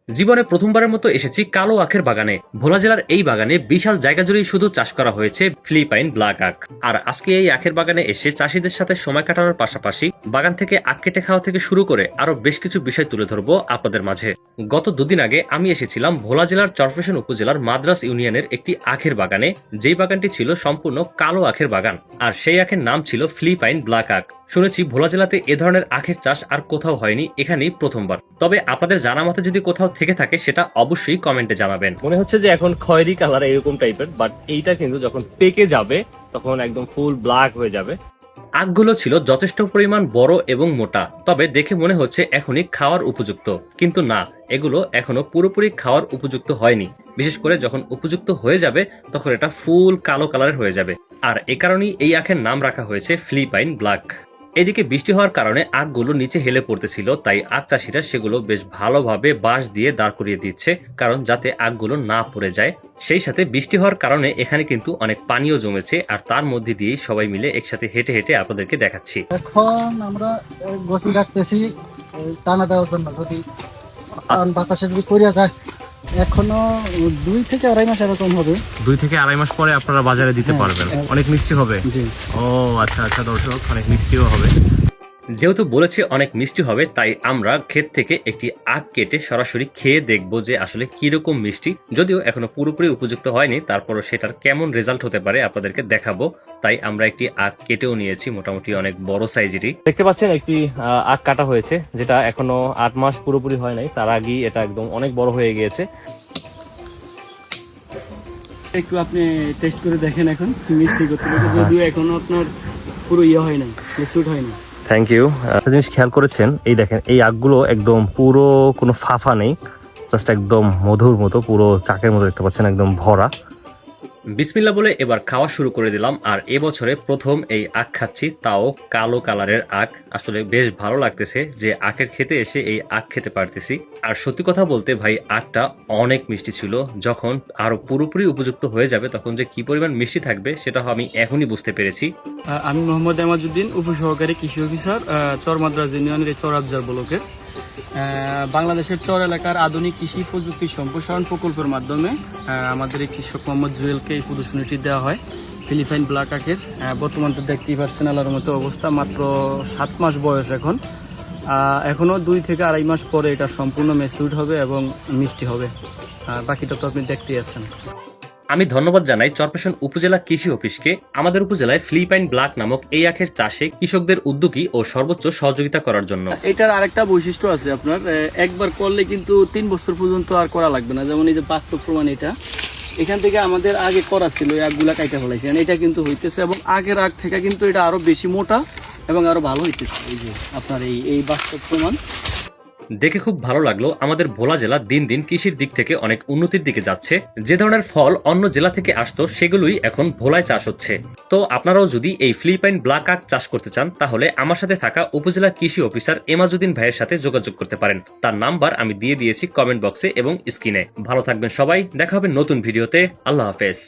জীবনে প্রথমবারের মতো এসেছি কালো আখের বাগানে। ভোলা জেলার এই বাগানে বিশাল জায়গা জুড়েই শুধু চাষ করা হয়েছে ফিলিপাইন ব্ল্যাক আখ। আর আজকে এই আখের বাগানে এসে চাষিদের সাথে সময় কাটানোর পাশাপাশি বাগান থেকে আখ কেটে খাওয়া থেকে শুরু করে আরো বেশ কিছু বিষয় তুলে ধরবো আপনাদের মাঝে। গত দুদিন আগে আমি এসেছিলাম ভোলা জেলার চরফ্যাশন উপজেলার মাদ্রাস ইউনিয়নের একটি আখের বাগানে, যেই বাগানটি ছিল সম্পূর্ণ কালো আখের বাগান। আর সেই আখের নাম ছিল ফিলিপাইন ব্ল্যাক আখ। শুনেছি ভোলা জেলাতে এ ধরনের আখের চাষ আর কোথাও হয়নি, এখানেই প্রথমবার। তবে আপনাদের জানা মতে যদি কোথাও থেকে থাকে সেটা অবশ্যই কমেন্টে জানাবেন। মনে হচ্ছে যে এখন খয়েরি কালার এরকম টাইপের, বাট এইটা কিন্তু যখন পেকে যাবে তখন একদম ফুল ব্ল্যাক হয়ে যাবে। আখগুলো ছিল যথেষ্ট পরিমাণ বড় এবং মোটা, তবে দেখে মনে হচ্ছে এখনই খাওয়ার উপযুক্ত। কিন্তু না, এগুলো এখনো পুরোপুরি খাওয়ার উপযুক্ত হয়নি। বিশেষ করে যখন উপযুক্ত হয়ে যাবে তখন এটা ফুল কালো কালারের হয়ে যাবে। আর এ কারণেই এই আখের নাম রাখা হয়েছে ফিলিপাইন ব্ল্যাক। এদিকে বৃষ্টি হওয়ার কারণে আখগুলো নিচে হেলে পড়তেছিল, তাই আখ চাষিরা সেগুলো বেশ ভালোভাবে বাঁশ দিয়ে দাঁড় করিয়ে দিচ্ছে, কারণ যাতে আখগুলো না পড়ে যায়। সেই সাথে বৃষ্টি হওয়ার কারণে এখানে কিন্তু অনেক পানিও জমেছে, আর তার মধ্যে দিয়েই সবাই মিলে একসাথে হেঁটে হেঁটে আপনাদেরকে দেখাচ্ছি। এখন আমরা গোছি রাখতেছি টানা দেওয়ার জন্য, যদি বাতাসে যদি পড়িয়া যায় এখনো 2 থেকে আড়াই মাস এরকম হবে। 2 থেকে আড়াই মাস পরে আপনারা বাজারে দিতে পারবেন। অনেক মিষ্টি হবে। জি। ও আচ্ছা আচ্ছা দর্শক, অনেক মিষ্টিও হবে। যেহেতু বলেছে অনেক মিষ্টি হবে, তাই আমরা ক্ষেত থেকে একটি আখ কেটে সরাসরি খেয়ে দেখবো যে আসলে কিরকম মিষ্টি। যদিও এখনো পুরোপুরি উপযুক্ত হয়নি, তারপরও সেটার কেমন রেজাল্ট হতে পারে আপনাদেরকে দেখাবো। তাই আমরা একটি আখ কেটেও নিয়েছি, মোটামুটি অনেক বড় সাইজেরই। দেখতে পাচ্ছেন একটি আখ কাটা হয়েছে, যেটা এখনো 8 মাস পুরোপুরি হয় নাই, তার আগেই এটা একদম অনেক বড় হয়ে গিয়েছে। একটু আপনি টেস্ট করে দেখেন এখন কি মিষ্টি করতে পারে, যদিও এখনো আপনার পুরো হয় নাই, সুট হয় না। Thank you. একটা জিনিস খেয়াল করেছেন, এই দেখেন এই আখগুলো একদম পুরো কোনো ফাফা নেই, জাস্ট একদম মধুর মতো, পুরো চাকের মতো দেখতে পাচ্ছেন, একদম ভরা। বিসমিল্লাহ বলে এবার খাওয়া শুরু করে দিলাম। আর এবছরে প্রথম এই আখ খাচ্ছি, তাও কালো কালারের আখ। আসলে বেশ ভালো লাগতেছে যে আখের খেতে এসে এই আখ খেতে পারতেছি। আর সত্যি কথা বলতে ভাই, আখটা অনেক মিষ্টি ছিল। যখন আরো পুরোপুরি উপযুক্ত হয়ে যাবে তখন যে কি পরিমাণ মিষ্টি থাকবে সেটা আমি এখনই বুঝতে পেরেছি। আমি মোহাম্মদ আমাজউদ্দিন, উপসহকারী কৃষি অফিসার, চর মাদ্রাজ ইউনিয়নের এই চর আফজার ব্লকের। বাংলাদেশের চর এলাকার আধুনিক কৃষি প্রযুক্তি সম্প্রসারণ প্রকল্পের মাধ্যমে আমাদের এই কৃষক মোহাম্মদ জুয়েলকে এই প্রদর্শনীটি দেওয়া হয় ফিলিপাইন ব্ল্যাক আখের। বর্তমান তো দেখতেই পাচ্ছেন আল্লাহর মতো অবস্থা, মাত্র 7 মাস বয়স এখন। এখনও 2 থেকে আড়াই মাস পরে এটা সম্পূর্ণ ম্যাচিউরড হবে এবং মিষ্টি হবে। বাকিটা তো আপনি দেখতেই আছেন। আমি ধন্যবাদ জানাই চরফ্যাশন উপজেলা কৃষি অফিসকে আমাদের উপজেলায় ফিলিপাইন ব্ল্যাক নামক এই আখের চাষে কৃষকদের উদ্যোগী ও সর্বোচ্চ সহযোগিতা করার জন্য। এটার আরেকটা বৈশিষ্ট্য আছে আপনার, একবার করলে কিন্তু 3 বছর পর্যন্ত আর করা লাগবে না। যেমন এই যে বাস্তব প্রমাণ, এটা এখান থেকে আমাদের আগে করা ছিল, এই আগগুলা কাইটা ফেলাইছে, এটা কিন্তু হইতেছে এবং আগের আগ থেকে কিন্তু এটা আরো বেশি মোটা এবং আরো ভালো হইতেছে। এই যে আপনার এই বাস্তব প্রমাণ দেখে খুব ভালো লাগলো। আমাদের ভোলা জেলা দিন দিন কৃষির দিক থেকে অনেক উন্নতির দিকে যাচ্ছে। যে ধরনের ফল অন্য জেলা থেকে আসতো সেগুলোই এখন ভোলায় চাষ হচ্ছে। তো আপনারাও যদি এই ফিলিপাইন ব্ল্যাক আখ চাষ করতে চান তাহলে আমার সাথে থাকা উপজেলা কৃষি অফিসার এমাজউদ্দিন ভাইয়ের সাথে যোগাযোগ করতে পারেন। তার নাম্বার আমি দিয়ে দিয়েছি কমেন্ট বক্সে এবং স্ক্রিনে। ভালো থাকবেন সবাই, দেখা হবে নতুন ভিডিওতে। আল্লাহ হাফেজ।